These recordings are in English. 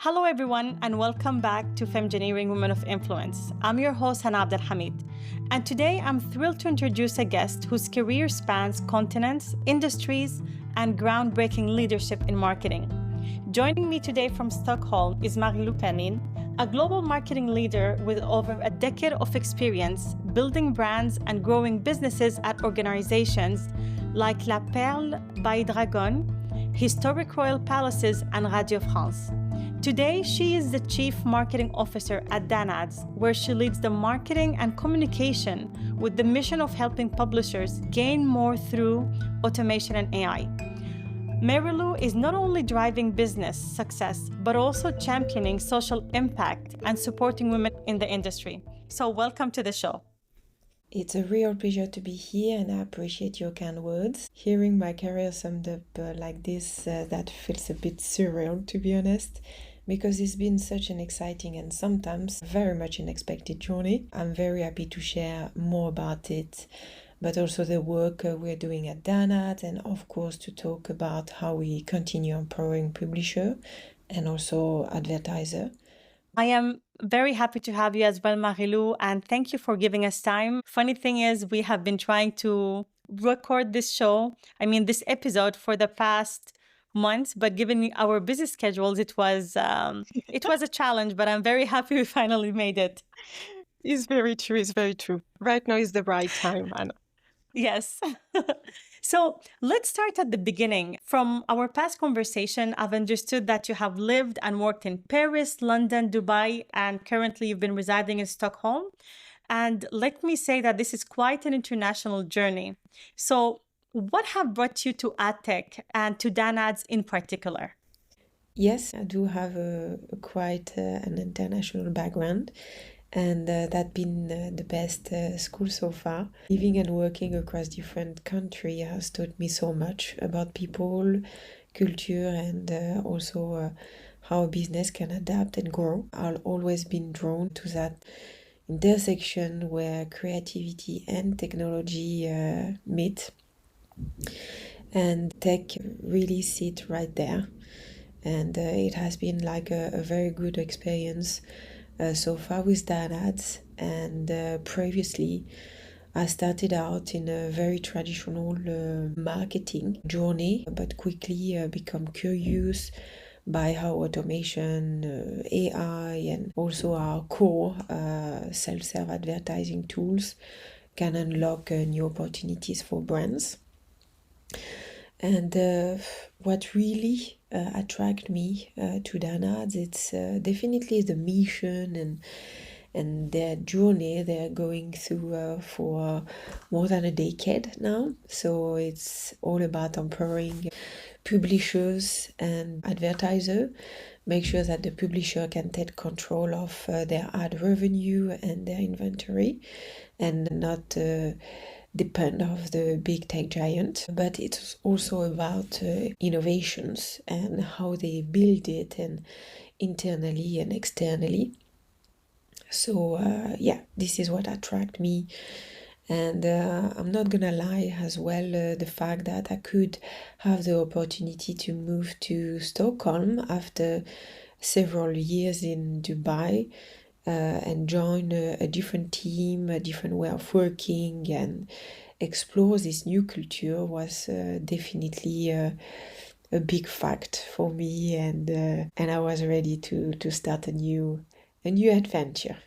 Hello, everyone, and welcome back to Femmegineering Women of Influence. I'm your host, Hanna Abdel Hamid, and today I'm thrilled to introduce a guest whose career spans continents, industries, and groundbreaking leadership in marketing. Joining me today from Stockholm is Penin, a global marketing leader with over a decade of experience building brands and growing businesses at organizations like La Perle by Dragon, Historic Royal Palaces, and Radio France. Today, she is the Chief Marketing Officer at DanAds, where she leads the marketing and communication with the mission of helping publishers gain more through automation and AI. Marilu is not only driving business success, but also championing social impact and supporting women in the industry. So welcome to the show. It's a real pleasure to be here, and I appreciate your kind words. Hearing my career summed up like this, that feels a bit surreal, to be honest, because it's been such an exciting and sometimes very much unexpected journey. I'm very happy to share more about it, but also the work we're doing at DanAds, and of course to talk about how we continue empowering publisher and also advertiser. I am very happy to have you as well, Marilu, and thank you for giving us time. Funny thing is, we have been trying to record this episode for the past months, but given our busy schedules, it was a challenge, but I'm very happy we finally made it. It's very true. Right now is the right time, Anna. Yes. So let's start at the beginning. From our past conversation, I've understood that you have lived and worked in Paris, London, Dubai, and currently you've been residing in Stockholm. And let me say that this is quite an international journey. So what have brought you to AdTech and to DanAds in particular? Yes, I do have quite an international background. And that's been the best school so far. Living and working across different countries has taught me so much about people, culture, and also how a business can adapt and grow. I've always been drawn to that intersection where creativity and technology meet. And tech really sit right there. And it has been like a very good experience so far with DanAds, and previously I started out in a very traditional marketing journey, but quickly become curious by how automation, AI, and also our core self-serve advertising tools can unlock new opportunities for brands. And what really attracted me to DanAds, it's definitely the mission and their journey they're going through for more than a decade now. So it's all about empowering publishers and advertisers, make sure that the publisher can take control of their ad revenue and their inventory, and not depend of the big tech giant. But it's also about innovations and how they build it, and internally and externally. So this is what attracted me. And I'm not gonna lie as well, the fact that I could have the opportunity to move to Stockholm after several years in Dubai and join a different team, a different way of working, and explore this new culture was definitely a big fact for me, and I was ready to start a new adventure.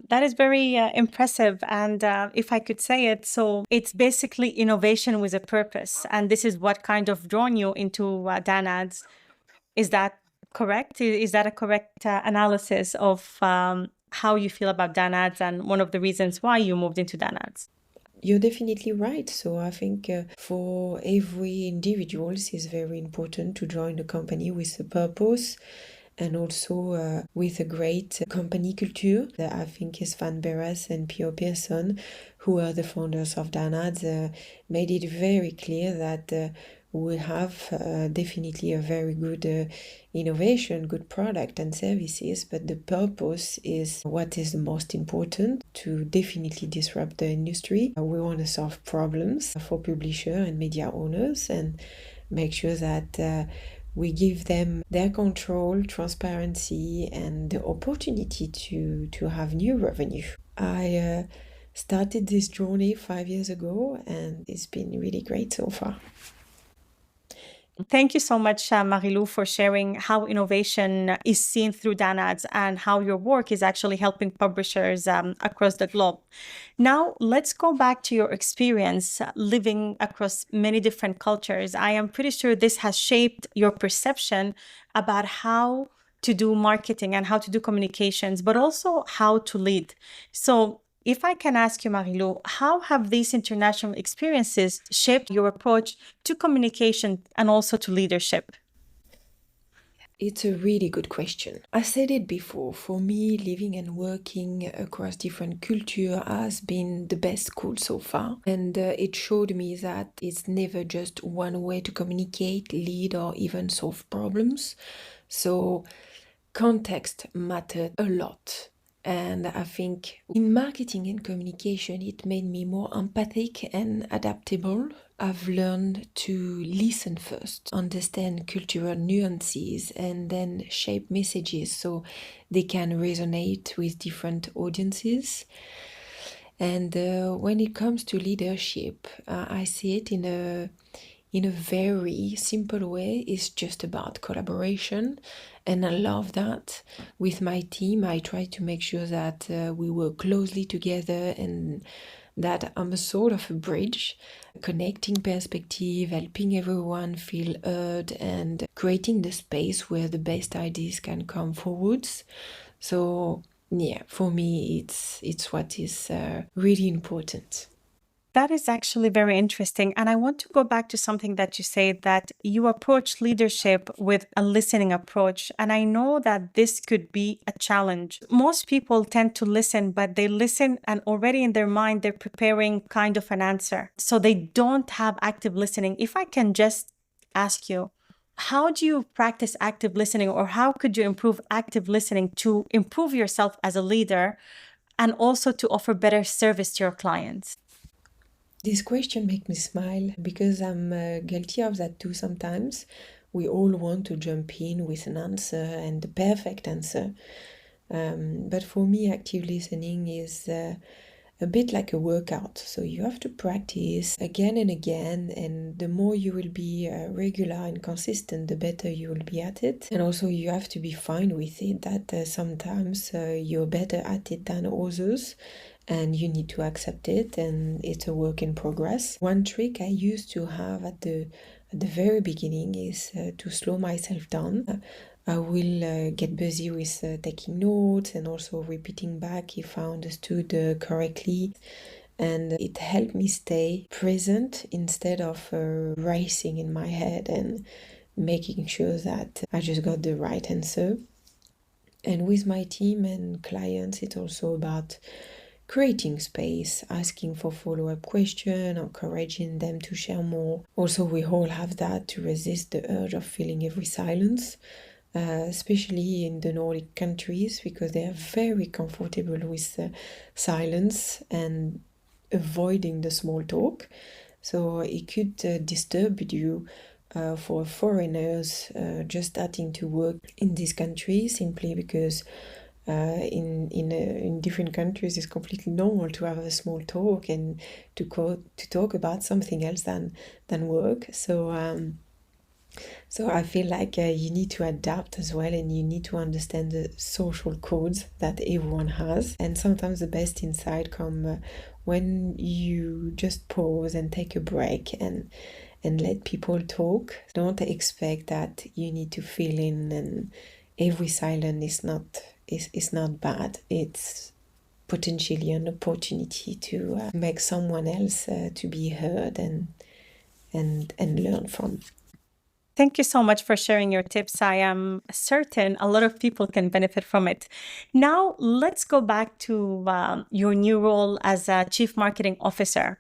That is very impressive. And if I could say it, so it's basically innovation with a purpose. And this is what kind of drawn you into DanAds. Is that correct? Is that a correct analysis of how you feel about DanAds and one of the reasons why you moved into DanAds? You're definitely right. So I think for every individual, it's very important to join a company with a purpose, and also with a great company culture. That I think is Van Beres and Pio Pearson, who are the founders of DanAds, made it very clear that we have definitely a very good innovation, good product and services, but the purpose is what is the most important to definitely disrupt the industry. We want to solve problems for publisher and media owners, and make sure that We give them their control, transparency, and the opportunity to have new revenue. I started this journey 5 years ago, and it's been really great so far. Thank you so much, Marilou, for sharing how innovation is seen through DanAds and how your work is actually helping publishers across the globe. Now, let's go back to your experience living across many different cultures. I am pretty sure this has shaped your perception about how to do marketing and how to do communications, but also how to lead. So, if I can ask you, Marilou, how have these international experiences shaped your approach to communication and also to leadership? It's a really good question. I said it before, for me, living and working across different culture has been the best school so far. And it showed me that it's never just one way to communicate, lead, or even solve problems. So context mattered a lot. And I think in marketing and communication, it made me more empathic and adaptable. I've learned to listen first, understand cultural nuances, and then shape messages so they can resonate with different audiences. And when it comes to leadership, I see it in a very simple way. It's just about collaboration, and I love that. With my team, I try to make sure that we work closely together and that I'm a sort of a bridge, connecting perspective, helping everyone feel heard, and creating the space where the best ideas can come forwards. So yeah, for me, it's what is really important. That is actually very interesting. And I want to go back to something that you said, that you approach leadership with a listening approach. And I know that this could be a challenge. Most people tend to listen, but they listen and already in their mind, they're preparing kind of an answer. So they don't have active listening. If I can just ask you, how do you practice active listening, or how could you improve active listening to improve yourself as a leader and also to offer better service to your clients? This question makes me smile because I'm guilty of that too sometimes. We all want to jump in with an answer and the perfect answer. But for me, active listening is a bit like a workout. So you have to practice again and again, and the more you will be regular and consistent, the better you will be at it. And also you have to be fine with it that sometimes you're better at it than others, and you need to accept it, and it's a work in progress. One trick I used to have at the very beginning is to slow myself down. I will get busy with taking notes and also repeating back if I understood correctly. And it helped me stay present instead of racing in my head and making sure that I just got the right answer. And with my team and clients, it's also about creating space, asking for follow-up questions, encouraging them to share more. Also, we all have that to resist the urge of filling every silence, especially in the Nordic countries, because they are very comfortable with silence and avoiding the small talk. So it could disturb you for foreigners just starting to work in this country, simply because in different countries it's completely normal to have a small talk and to talk about something else than work. So I feel like you need to adapt as well, and you need to understand the social codes that everyone has. And sometimes the best insight come when you just pause and take a break and let people talk. Don't expect that you need to fill in, and every silence is not bad. It's potentially an opportunity to make someone else to be heard and learn from. Thank you so much for sharing your tips. I am certain a lot of people can benefit from it. Now, let's go back to your new role as a Chief Marketing Officer.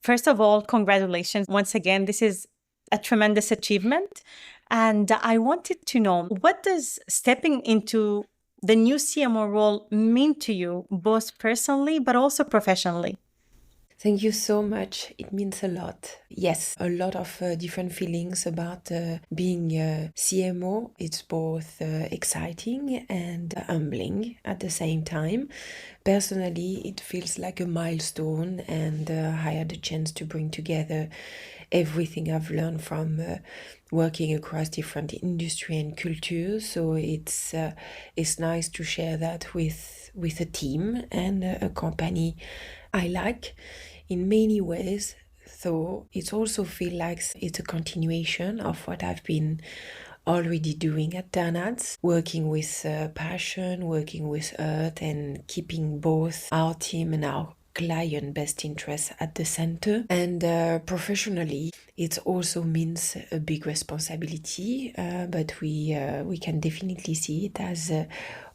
First of all, congratulations. Once again, this is a tremendous achievement. And I wanted to know, what does stepping into the new CMO role mean to you, both personally but also professionally? Thank you so much. It means a lot. Yes, a lot of different feelings about being a CMO. It's both exciting and humbling at the same time. Personally, it feels like a milestone, and I had a chance to bring together everything I've learned from working across different industry and cultures. So it's nice to share that with a team and a company I like in many ways. So it also feels like it's a continuation of what I've been already doing at DanAds, working with passion, working with earth, and keeping both our team and our client best interests at the center. And professionally, it also means a big responsibility, but we can definitely see it as an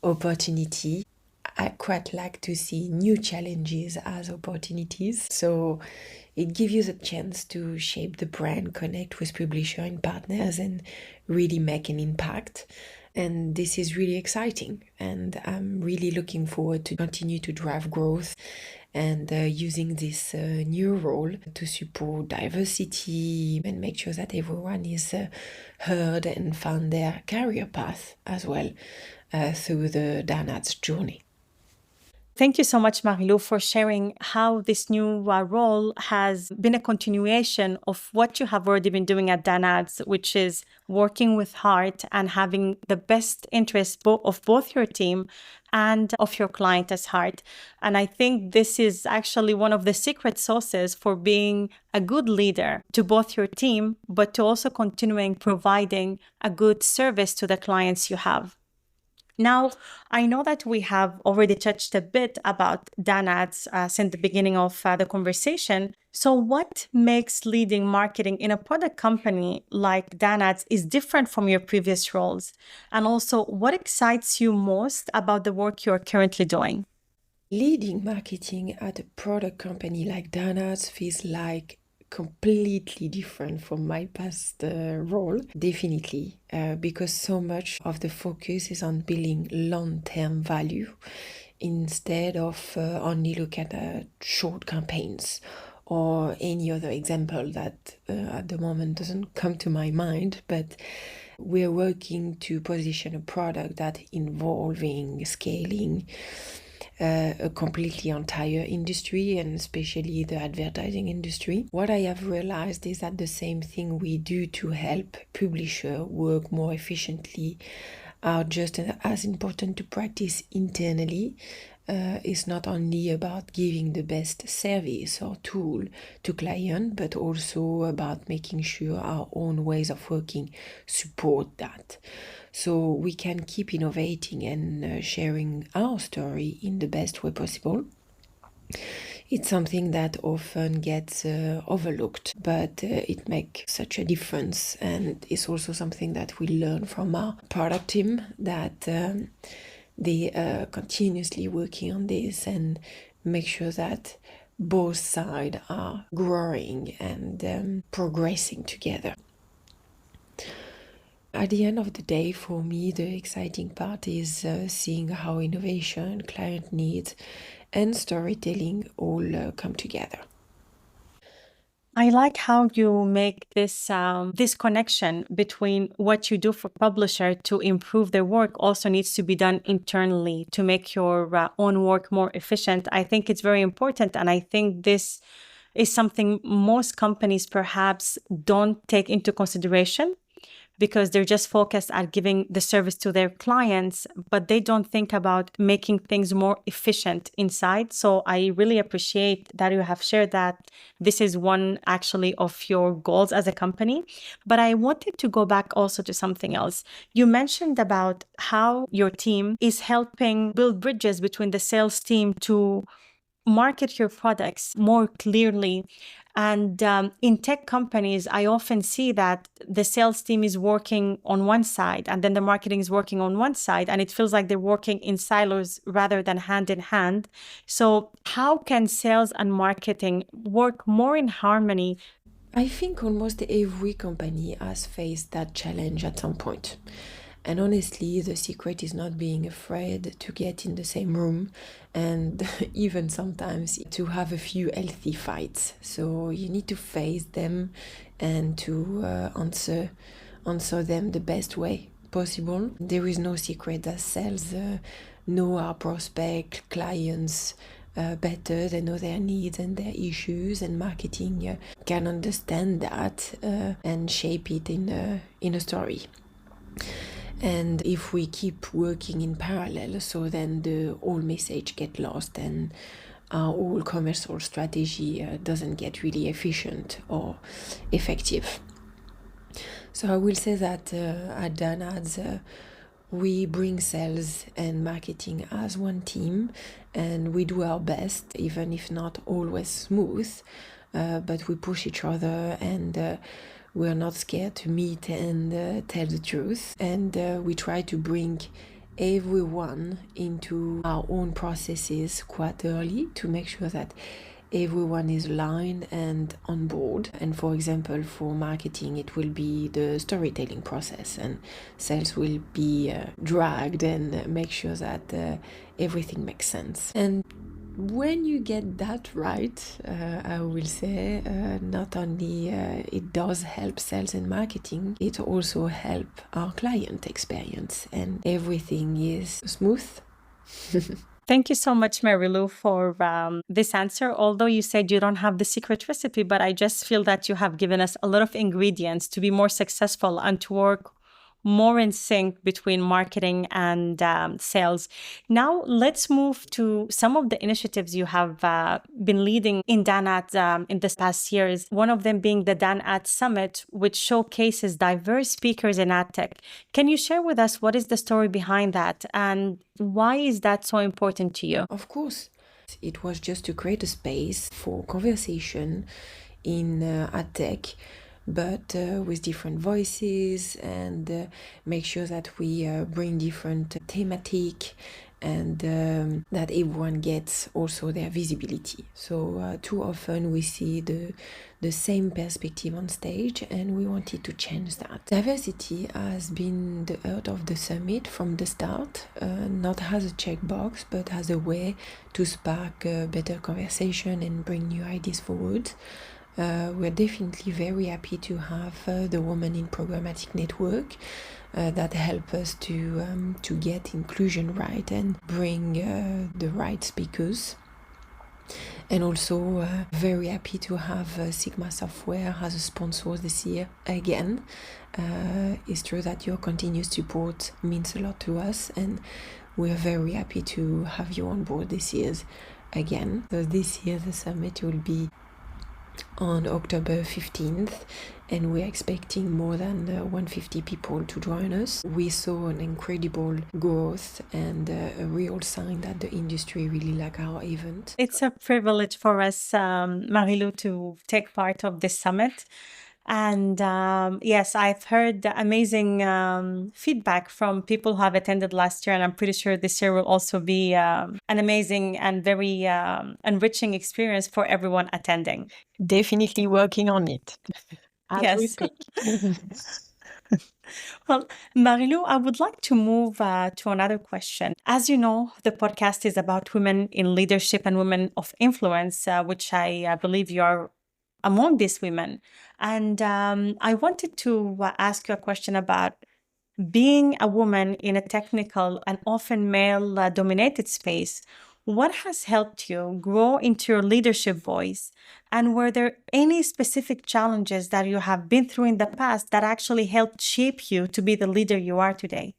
opportunity. I quite like to see new challenges as opportunities. So it gives you the chance to shape the brand, connect with publisher and partners, and really make an impact. And this is really exciting. And I'm really looking forward to continue to drive growth and using this new role to support diversity and make sure that everyone is heard and found their career path as well through the DanAds journey. Thank you so much, Marilou, for sharing how this new role has been a continuation of what you have already been doing at DanAds, which is working with heart and having the best interests of both your team and of your client as heart. And I think this is actually one of the secret sauces for being a good leader to both your team, but to also continuing providing a good service to the clients you have. Now, I know that we have already touched a bit about DanAds since the beginning of the conversation. So what makes leading marketing in a product company like DanAds is different from your previous roles? And also, what excites you most about the work you're currently doing? Leading marketing at a product company like DanAds feels like completely different from my past role, definitely, because so much of the focus is on building long-term value instead of only look at short campaigns or any other example that at the moment doesn't come to my mind. But we're working to position a product that involving scaling a completely entire industry, and especially the advertising industry. What I have realized is that the same thing we do to help publisher work more efficiently are just as important to practice internally. It's not only about giving the best service or tool to client, but also about making sure our own ways of working support that. So we can keep innovating and sharing our story in the best way possible. It's something that often gets overlooked, but it makes such a difference. And it's also something that we learn from our product team, that they are continuously working on this and make sure that both sides are growing and progressing together. At the end of the day, for me, the exciting part is seeing how innovation, client needs, and storytelling all come together. I like how you make this connection between what you do for publisher to improve their work also needs to be done internally to make your own work more efficient. I think it's very important, and I think this is something most companies perhaps don't take into consideration, because they're just focused at giving the service to their clients, but they don't think about making things more efficient inside. So I really appreciate that you have shared that this is one actually of your goals as a company. But I wanted to go back also to something else. You mentioned about how your team is helping build bridges between the sales team to market your products more clearly. And in tech companies, I often see that the sales team is working on one side and then the marketing is working on one side, and it feels like they're working in silos rather than hand in hand. So how can sales and marketing work more in harmony? I think almost every company has faced that challenge at some point. And honestly, the secret is not being afraid to get in the same room and even sometimes to have a few healthy fights. So you need to face them and to answer them the best way possible. There is no secret that sales know our prospect clients better. They know their needs and their issues, and marketing can understand that and shape it in a story. And if we keep working in parallel, so then the whole message get lost and our whole commercial strategy doesn't get really efficient or effective. So I will say that at DanAds, we bring sales and marketing as one team, and we do our best, even if not always smooth, but we push each other, and we're not scared to meet and tell the truth. And we try to bring everyone into our own processes quite early to make sure that everyone is aligned and on board. And for example, for marketing, it will be the storytelling process, and sales will be dragged and make sure that everything makes sense. And when you get that right, I will say, not only it does help sales and marketing, it also help our client experience, and everything is smooth. Thank you so much, Marilu, for this answer. Although you said you don't have the secret recipe, but I just feel that you have given us a lot of ingredients to be more successful and to work more in sync between marketing and sales. Now, let's move to some of the initiatives you have been leading in DanAds in this past years. One of them being the DanAds Summit, which showcases diverse speakers in ad tech. Can you share with us what is the story behind that, and why is that so important to you? Of course, it was just to create a space for conversation in ad tech, but with different voices, and make sure that we bring different thematic, and that everyone gets also their visibility. So too often we see the same perspective on stage, and we wanted to change that. Diversity has been the heart of the summit from the start, not as a checkbox, but as a way to spark better conversation and bring new ideas forward. We're definitely very happy to have the Women in Programmatic Network that help us to get inclusion right and bring the right speakers. And also very happy to have Sigma Software as a sponsor this year again. It's true that your continuous support means a lot to us, and we're very happy to have you on board this year again. So this year the summit will be on October 15th, and we're expecting more than 150 people to join us. We saw an incredible growth and a real sign that the industry really like our event. It's a privilege for us, Marilu, to take part of this summit. And yes, I've heard amazing feedback from people who have attended last year, and I'm pretty sure this year will also be an amazing and very enriching experience for everyone attending. Definitely working on it as we Yes. speak. Well, Marilu, I would like to move to another question. As you know, the podcast is about women in leadership and women of influence, which I believe you are among these women. And I wanted to ask you a question about being a woman in a technical and often male dominated space. What has helped you grow into your leadership voice? And were there any specific challenges that you have been through in the past that actually helped shape you to be the leader you are today?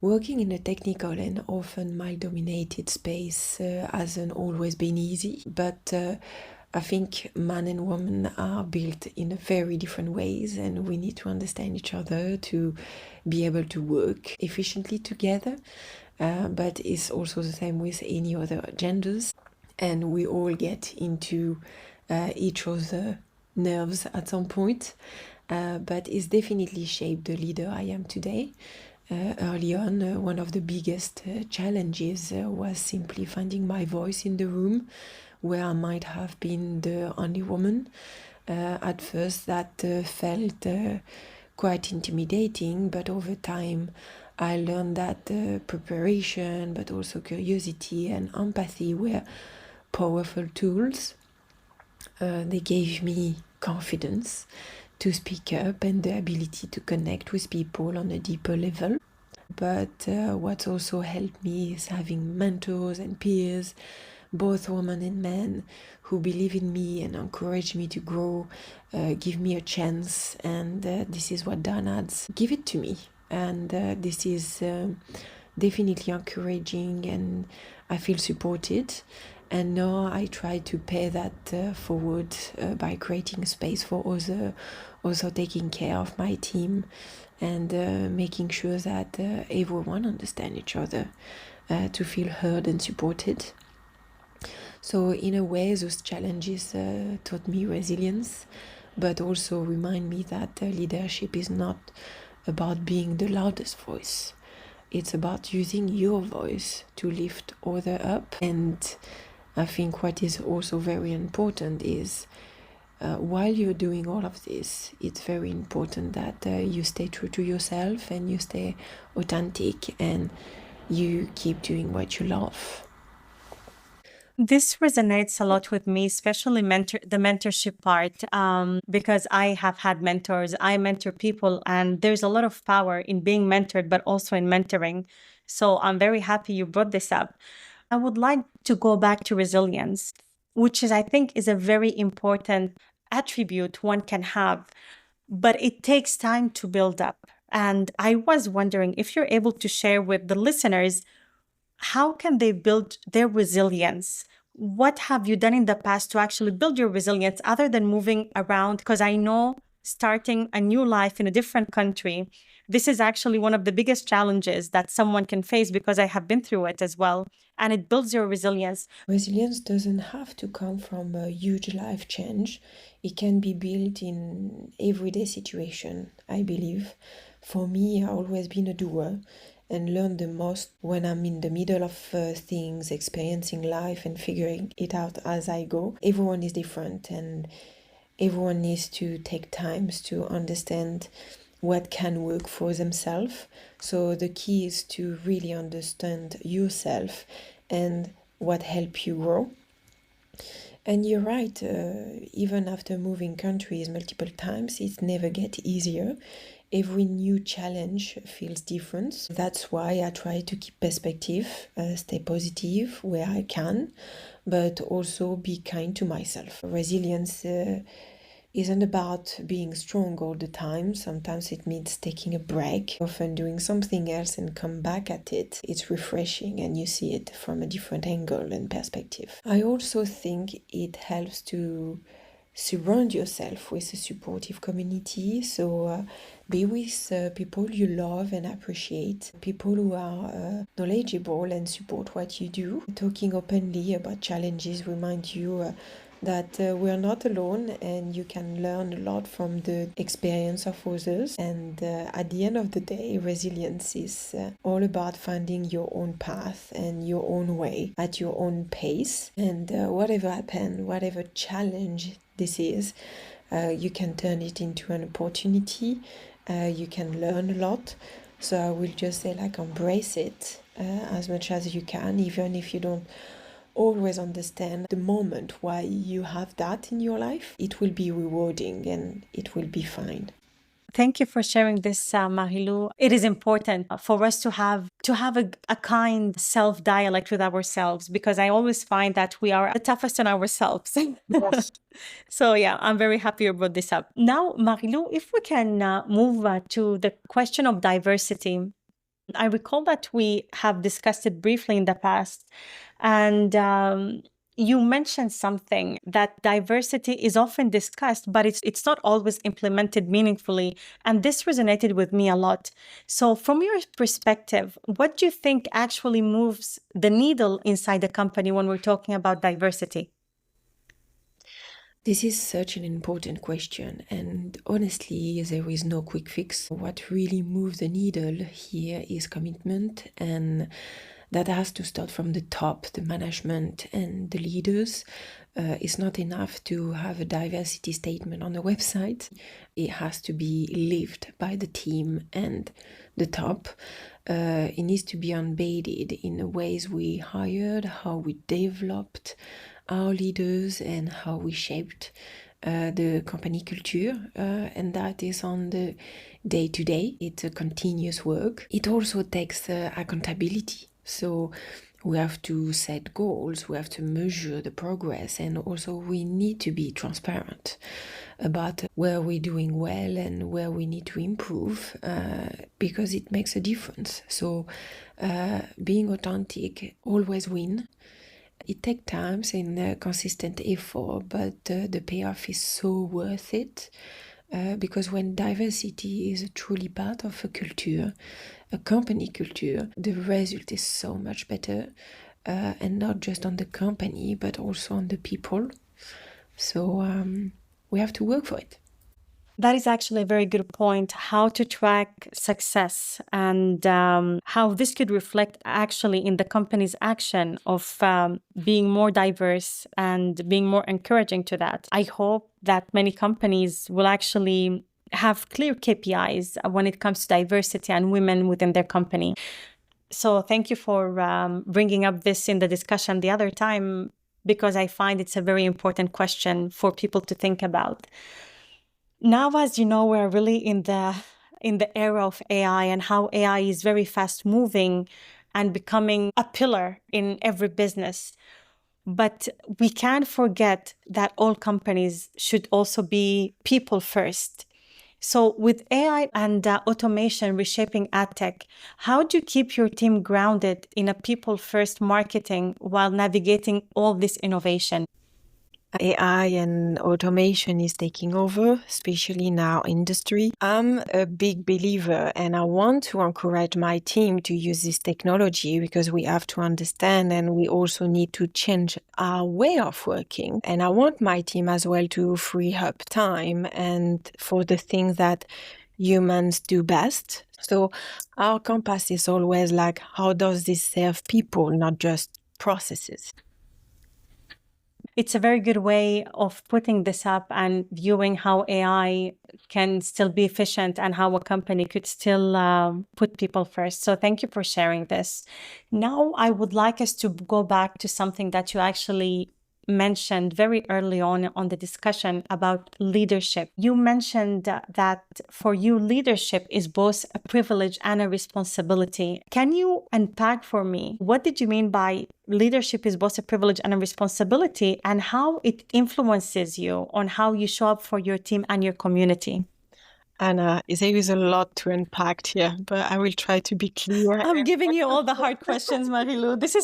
Working in a technical and often male-dominated space hasn't always been easy, but I think man and woman are built in very different ways, and we need to understand each other to be able to work efficiently together. But it's also the same with any other genders, and we all get into each other's nerves at some point. But it's definitely shaped the leader I am today. Early on, one of the biggest challenges was simply finding my voice in the room, where I might have been the only woman. At first, that felt quite intimidating, but over time I learned that preparation, but also curiosity and empathy were powerful tools. They gave me confidence to speak up and the ability to connect with people on a deeper level. But what also helped me is having mentors and peers, both women and men, who believe in me and encourage me to grow, give me a chance. And this is what DanAds give it to me. And this is definitely encouraging, and I feel supported. And now I try to pay that forward by creating space for others, also taking care of my team, and making sure that everyone understands each other, to feel heard and supported. So in a way, those challenges taught me resilience, but also remind me that leadership is not about being the loudest voice. It's about using your voice to lift others up. And I think what is also very important is while you're doing all of this, it's very important that you stay true to yourself and you stay authentic and you keep doing what you love. This resonates a lot with me, especially the mentorship part, because I have had mentors. I mentor people, and there's a lot of power in being mentored, but also in mentoring. So I'm very happy you brought this up. I would like to go back to resilience, which I think, is a very important attribute one can have, but it takes time to build up. And I was wondering if you're able to share with the listeners, how can they build their resilience? What have you done in the past to actually build your resilience other than moving around? Because I know starting a new life in a different country, this is actually one of the biggest challenges that someone can face, because I have been through it as well. And it builds your resilience. Resilience doesn't have to come from a huge life change. It can be built in everyday situation, I believe. For me, I've always been a doer and learn the most when I'm in the middle of things, experiencing life and figuring it out as I go. Everyone is different, and everyone needs to take times to understand what can work for themselves. So the key is to really understand yourself and what helps you grow. And you're right, even after moving countries multiple times, it never gets easier. Every new challenge feels different. That's why I try to keep perspective, stay positive where I can, but also be kind to myself. Resilience isn't about being strong all the time. Sometimes it means taking a break, often doing something else and come back at it. It's refreshing and you see it from a different angle and perspective. I also think it helps to surround yourself with a supportive community. So be with people you love and appreciate, people who are knowledgeable and support what you do. Talking openly about challenges reminds you that we're not alone, and you can learn a lot from the experience of others. And at the end of the day, resilience is all about finding your own path and your own way at your own pace. And whatever happens, whatever challenge this is, you can turn it into an opportunity. You can learn a lot. So I will just say, embrace it as much as you can, even if you don't always understand the moment why you have that in your life. It will be rewarding and it will be fine. Thank you for sharing this, Marilou. It is important for us to have a kind self-dialect with ourselves, because I always find that we are the toughest on ourselves. Yes. So yeah, I'm very happy you brought this up. Now, Marilou, if we can move to the question of diversity. I recall that we have discussed it briefly in the past, and you mentioned something, that diversity is often discussed, but it's not always implemented meaningfully. And this resonated with me a lot. So from your perspective, what do you think actually moves the needle inside the company when we're talking about diversity? This is such an important question, and honestly, there is no quick fix. What really moves the needle here is commitment and that has to start from the top, the management and the leaders. It's not enough to have a diversity statement on the website. It has to be lived by the team and the top. It needs to be embedded in the ways we hired, how we developed our leaders, and how we shaped the company culture. And that is on the day-to-day. It's a continuous work. It also takes accountability. So we have to set goals, we have to measure the progress, and also we need to be transparent about where we're doing well and where we need to improve, because it makes a difference. So being authentic always wins. It takes time and consistent effort, but the payoff is so worth it. Because when diversity is truly part of a culture, a company culture, the result is so much better, and not just on the company, but also on the people. So we have to work for it. That is actually a very good point, how to track success and how this could reflect actually in the company's action of being more diverse and being more encouraging to that. I hope that many companies will actually have clear KPIs when it comes to diversity and women within their company. So thank you for bringing up this in the discussion the other time, because I find it's a very important question for people to think about. Now, as you know, we're really in the era of AI, and how AI is very fast moving and becoming a pillar in every business. But we can't forget that all companies should also be people first. So with AI and automation reshaping AdTech, how do you keep your team grounded in a people-first marketing while navigating all this innovation? AI and automation is taking over, especially in our industry. I'm a big believer, and I want to encourage my team to use this technology, because we have to understand, and we also need to change our way of working. And I want my team as well to free up time and for the things that humans do best. So our compass is always like, how does this serve people, not just processes? It's a very good way of putting this up and viewing how AI can still be efficient and how a company could still put people first. So thank you for sharing this. Now, I would like us to go back to something that you actually mentioned very early on the discussion about leadership. You mentioned that for you, leadership is both a privilege and a responsibility. Can you unpack for me, what did you mean by leadership is both a privilege and a responsibility, and how it influences you on how you show up for your team and your community? Anna, there is a lot to unpack here, but I will try to be clear. I'm giving you all the hard questions, Marilou. This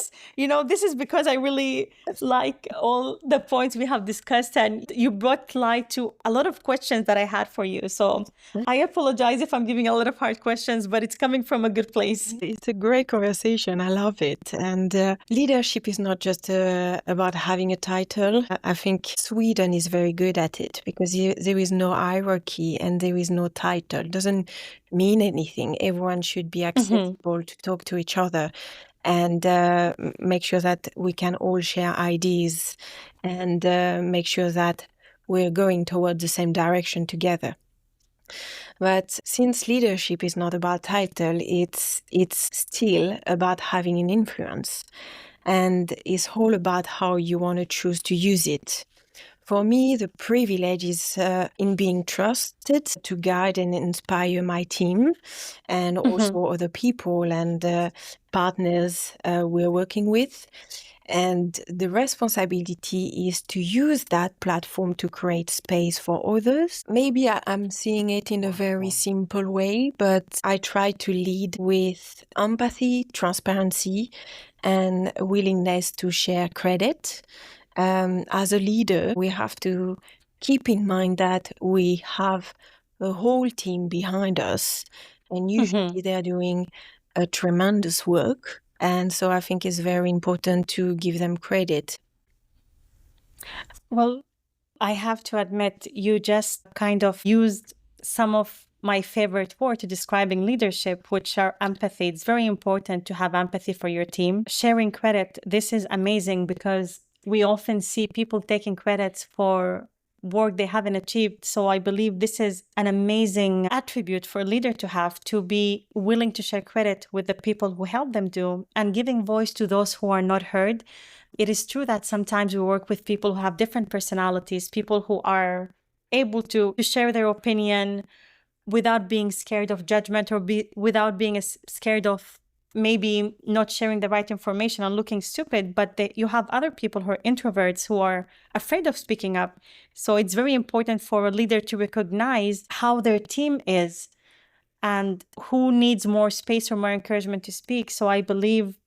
is because I really like all the points we have discussed, and you brought light to a lot of questions that I had for you. So I apologize if I'm giving a lot of hard questions, but it's coming from a good place. It's a great conversation. I love it. And leadership is not just about having a title. I think Sweden is very good at it, because there is no hierarchy and there is no title. It doesn't mean anything. Everyone should be accessible to talk to each other, and make sure that we can all share ideas, and make sure that we're going towards the same direction together. But since leadership is not about title, it's still about having an influence, and it's all about how you want to choose to use it. For me, the privilege is in being trusted to guide and inspire my team, and also other people and partners we're working with. And the responsibility is to use that platform to create space for others. Maybe I'm seeing it in a very simple way, but I try to lead with empathy, transparency, and willingness to share credit. As a leader, we have to keep in mind that we have a whole team behind us, and usually they're doing a tremendous work. And so I think it's very important to give them credit. Well, I have to admit, you just kind of used some of my favorite word to describing leadership, which are empathy. It's very important to have empathy for your team. Sharing credit, this is amazing because we often see people taking credits for work they haven't achieved. So I believe this is an amazing attribute for a leader to have, to be willing to share credit with the people who help them do, and giving voice to those who are not heard. It is true that sometimes we work with people who have different personalities, people who are able to share their opinion without being scared of judgment, or without being scared of maybe not sharing the right information and looking stupid. But you have other people who are introverts who are afraid of speaking up. So it's very important for a leader to recognize how their team is and who needs more space or more encouragement to speak. So I believe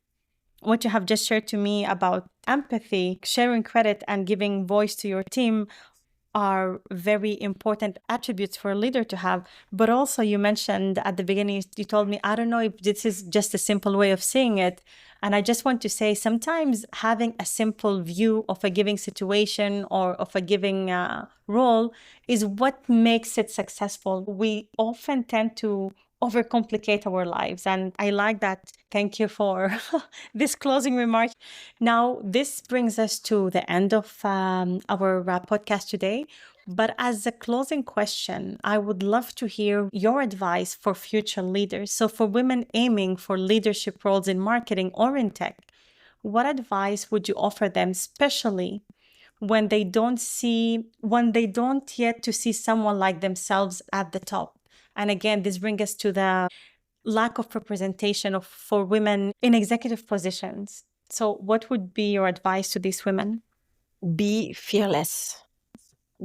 what you have just shared to me about empathy, sharing credit, and giving voice to your team are very important attributes for a leader to have. But also, you mentioned at the beginning, you told me, I don't know if this is just a simple way of seeing it. And I just want to say, sometimes having a simple view of a given situation or of a given role is what makes it successful. We often tend to overcomplicate our lives. And I like that. Thank you for this closing remark. Now, this brings us to the end of our podcast today. But as a closing question, I would love to hear your advice for future leaders. So for women aiming for leadership roles in marketing or in tech, what advice would you offer them, especially when they don't yet to see someone like themselves at the top? And again, this brings us to the lack of representation for women in executive positions. So what would be your advice to these women? Be fearless.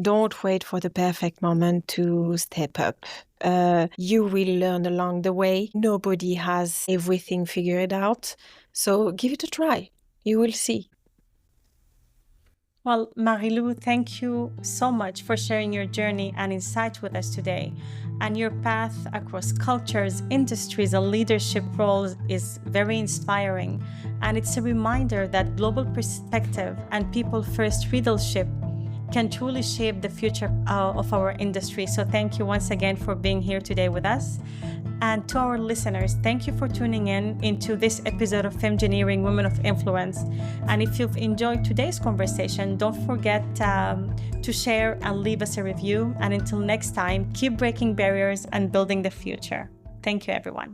Don't wait for the perfect moment to step up. You will learn along the way. Nobody has everything figured out. So give it a try. You will see. Well, Marilou, thank you so much for sharing your journey and insight with us today. And your path across cultures, industries, and leadership roles is very inspiring. And it's a reminder that global perspective and people-first leadership can truly shape the future of our industry. So thank you once again for being here today with us. And to our listeners, thank you for tuning into this episode of Femmegineering Women of Influence. And if you've enjoyed today's conversation, don't forget to share and leave us a review. And until next time, keep breaking barriers and building the future. Thank you, everyone.